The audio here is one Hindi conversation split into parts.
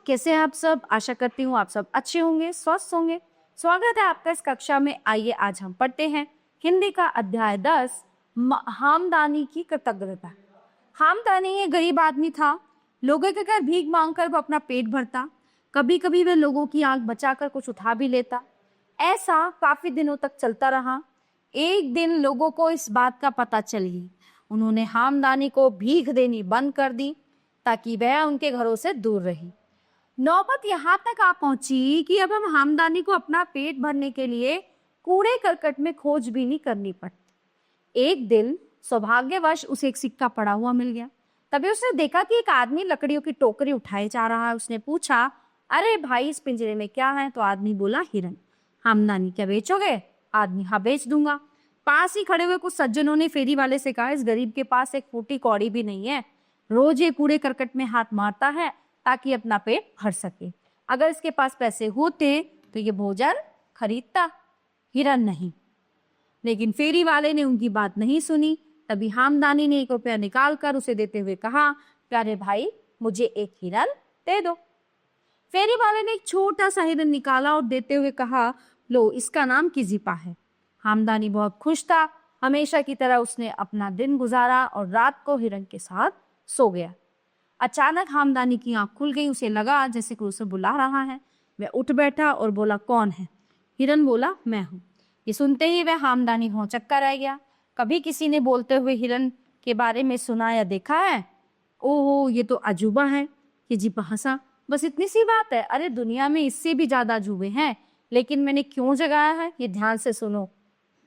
कैसे हैं आप सब? आशा करती हूँ आप सब अच्छे होंगे, स्वस्थ होंगे। स्वागत है आपका इस कक्षा में। आइए आज हम पढ़ते हैं हिंदी का अध्याय 10 हामदानी की कृतज्ञता। हामदानी एक गरीब आदमी था। लोगों के घर भीख मांगकर वो अपना पेट भरता। कभी कभी वह लोगों की आंख बचाकर कुछ उठा भी लेता। ऐसा काफी दिनों तक चलता रहा। एक दिन लोगों को इस बात का पता चल गई। उन्होंने हामदानी को भीख देनी बंद कर दी ताकि वह उनके घरों से दूर रही। नौबत यहाँ तक आ पहुंची कि अब हम हामदानी को अपना पेट भरने के लिए कूड़े करकट में खोज भी नहीं करनी पड़ती। एक दिन सौभाग्यवश उसे एक सिक्का पड़ा हुआ मिल गया। तभी उसने देखा कि एक आदमी लकड़ियों की टोकरी उठाए जा रहा है। उसने पूछा, अरे भाई, इस पिंजरे में क्या है? तो आदमी बोला, हिरन। हामदानी, क्या बेचोगे? आदमी, हाँ बेच दूंगा। पास ही खड़े हुए कुछ सज्जनों ने फेरी वाले से कहा, इस गरीब के पास एक फूटी कौड़ी भी नहीं है। रोज ये कूड़े करकट में हाथ मारता है ताकि अपना पेट भर सके। अगर इसके पास पैसे होते तो ये भोजन खरीदता, हिरन नहीं। लेकिन फेरी वाले ने उनकी बात नहीं सुनी। तभी हामदानी ने 1 रुपया निकालकर उसे देते हुए कहा, प्यारे भाई, मुझे एक हिरन दे दो। फेरी वाले ने एक छोटा सा हिरन निकाला और देते हुए कहा, लो, इसका नाम किजिपा है। हामदानी बहुत खुश था। हमेशा की तरह उसने अपना दिन गुजारा और रात को हिरन के साथ सो गया। अचानक हामदानी की आंख खुल गई। उसे लगा जैसे कोई उसे बुला रहा है। वह उठ बैठा और बोला, कौन है? हिरन बोला, मैं हूँ। ये सुनते ही वह हामदानी भौंचक्का रह गया। कभी किसी ने बोलते हुए हिरन के बारे में सुना या देखा है? ओहो, ये तो अजूबा है। किजिपा हंसा, बस इतनी सी बात है? अरे दुनिया में इससे भी ज्यादा अजूबे हैं, लेकिन मैंने क्यों जगाया है ये ध्यान से सुनो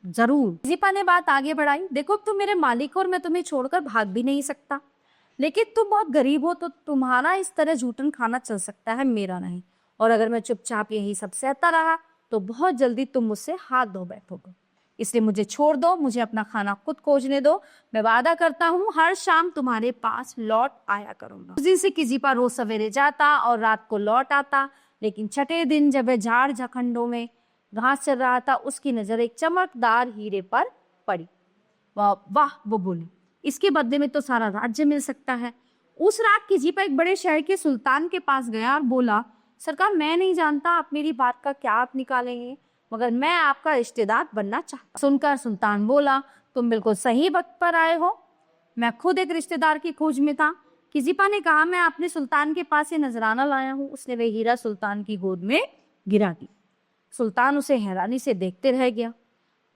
जरूर। किजिपा ने बात आगे बढ़ाई, देखो तुम मेरे मालिक हो और मैं तुम्हें छोड़कर भाग भी नहीं सकता, लेकिन तुम बहुत गरीब हो तो तुम्हारा इस तरह झूठन खाना चल सकता है, मेरा नहीं। और अगर मैं चुपचाप यही सब सहता रहा तो बहुत जल्दी तुम मुझसे हाथ धो बैठोगे। इसलिए मुझे छोड़ दो, मुझे अपना खाना खुद खोजने दो। मैं वादा करता हूँ हर शाम तुम्हारे पास लौट आया करूंगा। उस दिन से किजिपा रोज सवेरे जाता और रात को लौट आता। लेकिन छठे दिन जब वह झाड़ झाखंडों में घास चल रहा था, उसकी नजर एक चमकदार हीरे पर पड़ी। वाह वाह, वो बोली, इसके बदले में तो सारा राज्य मिल सकता है। उस रात किजिपा एक बड़े शहर के सुल्तान के पास गया और बोला, सरकार, मैं नहीं जानता आप मेरी बात का क्या आप निकालेंगे, मगर मैं आपका रिश्तेदार बनना चाहता। सुनकर सुल्तान बोला, तुम बिल्कुल सही वक्त पर आए हो। मैं खुद एक रिश्तेदार की खोज में था। किजिपा ने कहा, मैं अपने सुल्तान के पास ये नजराना लाया हूँ। उसने वह हीरा सुल्तान की गोद में गिरा दी। सुल्तान उसे हैरानी से देखते रह गया।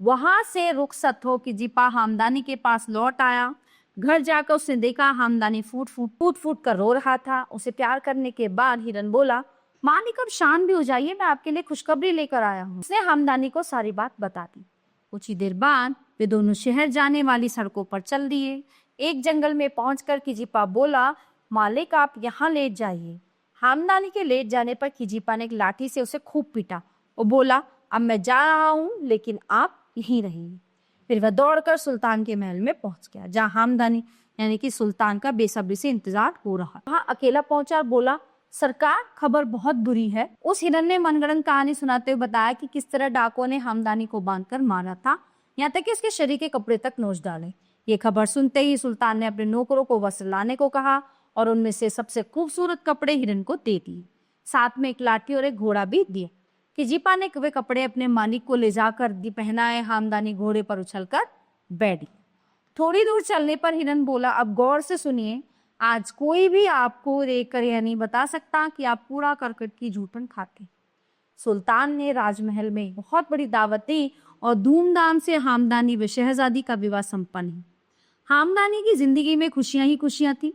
वहां से रुखसत हो किजिपा हामदानी के पास लौट आया। घर जाकर उसने देखा हामदानी फूट फूट कर रो रहा था। उसे प्यार करने के बाद हिरन बोला, मालिक अब शांत भी हो जाइए, मैं आपके लिए खुशखबरी लेकर आया हूँ। उसने हामदानी को सारी बात बता दी। कुछ ही देर बाद वे दोनों शहर जाने वाली सड़कों पर चल दिए। एक जंगल में पहुंचकर किजिपा बोला, मालिक आप यहाँ लेट जाइए। हामदानी के लेट जाने पर किजिपा ने एक लाठी से उसे खूब पीटा। वो बोला, अब मैं जा रहा हूँ, लेकिन आप यहीं रहिए। फिर वह दौड़कर सुल्तान के महल में पहुंच गया, जहाँ हामदानी यानी कि सुल्तान का बेसब्री से इंतजार हो रहा। वहाँ अकेला पहुंचा और बोला, सरकार, खबर बहुत बुरी है। उस हिरन ने मनगढ़ंत कहानी सुनाते हुए बताया कि किस तरह डाकुओं ने हामदानी को बांधकर मारा था, यहाँ तक कि उसके शरीर के कपड़े तक नोच डाले। ये खबर सुनते ही सुल्तान ने अपने नौकरों को वस्त्र लाने को कहा और उनमें से सबसे खूबसूरत कपड़े हिरन को दे दिए। साथ में एक लाठी और एक घोड़ा भी दिए। किजिपा ने वे कपड़े अपने मालिक को ले जाकर पहनाए। हामदानी घोड़े पर उछलकर बैठ गई। थोड़ी दूर चलने पर हिरन बोला, अब गौर से सुनिए, आज कोई भी आपको देखकर यह नहीं बता सकता कि आप कूड़ा करकट की झूठन खाते। सुल्तान ने राजमहल में बहुत बड़ी दावत दी और धूमधाम से हामदानी व शहजादी का विवाह संपन्न हुआ। हामदानी की जिंदगी में खुशियां ही खुशियां थी।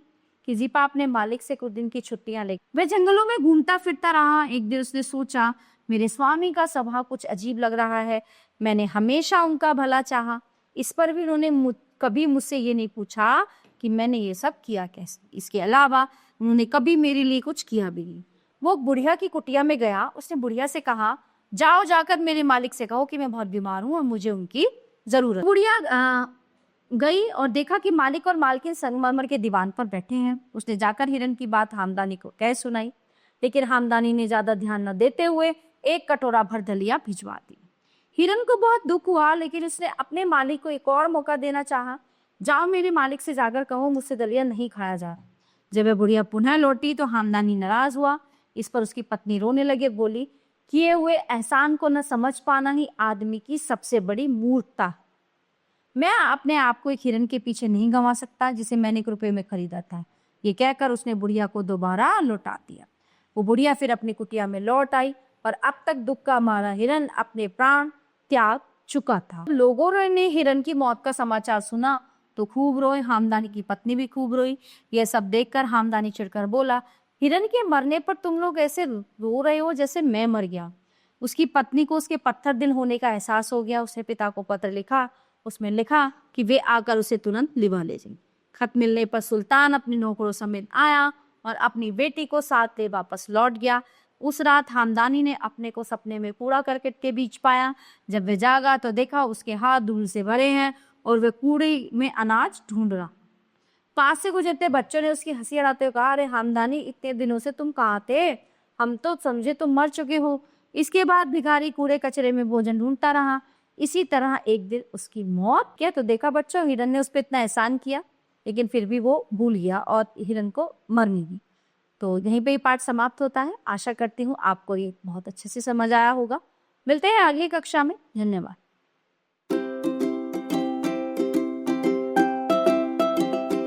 किजिपा अपने मालिक से कुछ दिन की छुट्टियां ले वह जंगलों में घूमता फिरता रहा। एक दिन उसने सोचा, मेरे स्वामी का स्वभाव कुछ अजीब लग रहा है। मैंने हमेशा उनका भला चाहा, इस पर भी उन्होंने कभी मुझसे ये नहीं पूछा कि मैंने ये सब किया कैसे। इसके अलावा उन्होंने कभी मेरे लिए कुछ किया भी नहीं। वो बुढ़िया की कुटिया में गया। उसने बुढ़िया से कहा, जाओ जाकर मेरे मालिक से कहो कि मैं बहुत बीमार हूँ और मुझे उनकी जरूरत। बुढ़िया गई और देखा कि मालिक और मालकिन संगमरमर के दीवान पर बैठे हैं। उसने जाकर हिरन की बात हामदानी को कह सुनाई, लेकिन हामदानी ने ज्यादा ध्यान न देते हुए एक कटोरा भर दलिया भिजवा दी। हिरन को बहुत दुख हुआ, लेकिन उसने अपने मालिक को एक और मौका देना चाहा। जाओ मेरे मालिक से जाकर कहो मुझसे दलिया नहीं खाया जा। जब वह बुढ़िया पुनः लौटी तो हामदानी नाराज हुआ। इस पर उसकी पत्नी रोने लगे, बोली, किए हुए एहसान को न समझ पाना ही आदमी की सबसे बड़ी मूर्खता। मैं अपने आप को एक हिरन के पीछे नहीं गंवा सकता जिसे मैंने 1 रुपए में खरीदा था। ये कहकर उसने बुढ़िया को दोबारा लौटा दिया। वो बुढ़िया फिर अपनी कुटिया में लौट आई और अब तक दुख का मारा हिरन अपने प्राण त्याग चुका था। लोगों ने हिरन की मौत का समाचार सुना तो खूब रोए, हामदानी की पत्नी भी खूब रोई। यह सब देखकर हामदानी चिढ़कर बोला, हिरन के मरने पर तुम लोग ऐसे रो रहे हो जैसे मैं मर गया। उसकी पत्नी को उसके पत्थर दिल होने का एहसास हो गया। उसने पिता को पत्र लिखा, उसमें लिखा कि वे आकर उसे तुरंत लिवा ले जाएं। खत मिलने पर सुल्तान अपने नौकरों समेत आया और अपनी बेटी को साथ ले वापस लौट गया। उस रात हामदानी ने अपने को सपने में कूड़ा करकट के बीच पाया। जब वह जागा तो देखा उसके हाथ धूल से भरे हैं और वह कूड़े में अनाज ढूंढ रहा। पास से गुजरते बच्चों ने उसकी हंसी उड़ाते हुए कहा, अरे हामदानी, इतने दिनों से तुम कहाँ थे? हम तो समझे तुम मर चुके हो। इसके बाद भिखारी कूड़े कचरे में भोजन ढूंढता रहा। इसी तरह एक दिन उसकी मौत। क्या तो देखा बच्चों, हिरन ने उस पर इतना एहसान किया लेकिन फिर भी वो भूल गया और हिरन को मरने दी। तो यहीं पे ये पाठ समाप्त होता है। आशा करती हूँ आपको ये बहुत अच्छे से समझ आया होगा। मिलते हैं आगे कक्षा में। धन्यवाद।